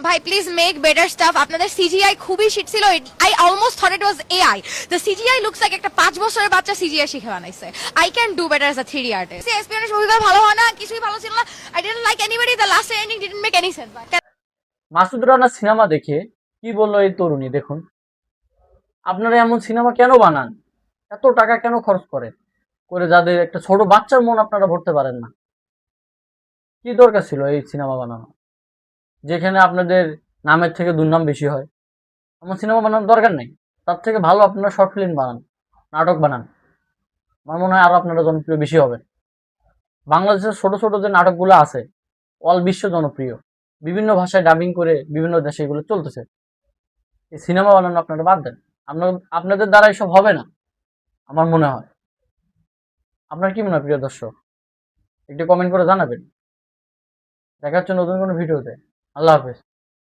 ভাই please make better staff. আপনাদের CGI খুবই শিট ছিল। I almost thought it was AI. The CGI looks like একটা 5 বছরের বাচ্চা সিজিআই শিখে বানাইছে। I can do better as a 3D artist. Experience মুভিগুলো ভালো হয় না, কিছুই ভালো ছিল না। I didn't like anybody. The last ending didn't make any sense. Masud runner cinema দেখে কি বললো এই তরুণী দেখুন। আপনারা এমন সিনেমা কেন বানান, এত টাকা কেন খরচ করেন করে, যাদের একটা ছোট বাচ্চার মন আপনারা ভরতে পারেন না? কি দরকার ছিল এই সিনেমা বানানো, যেখানে আপনাদের নামের থেকে দুর্নাম বেশি হয়? এমন সিনেমা বানানোর দরকার নেই। তার থেকে ভালো আপনারা শর্ট ফিল্ম বানান, নাটক বানান। আমার মনে হয় আরো আপনারা জনপ্রিয় বেশি হবেন। বাংলাদেশের ছোট ছোট যে নাটকগুলো আছে অল বিশ্ব জনপ্রিয়, বিভিন্ন ভাষায় ডাবিং করে বিভিন্ন দেশে এগুলো চলতেছে। এই সিনেমা বানানো আপনারা বাদ দেন। আপনাদের দ্বারা এসব হবে না আমার মনে হয়। আপনার কি মনে হয় প্রিয় দর্শক? একটু কমেন্ট করে জানাবেন। দেখা হচ্ছে নতুন কোনো ভিডিওতে। আল্লাহ হাফেজ।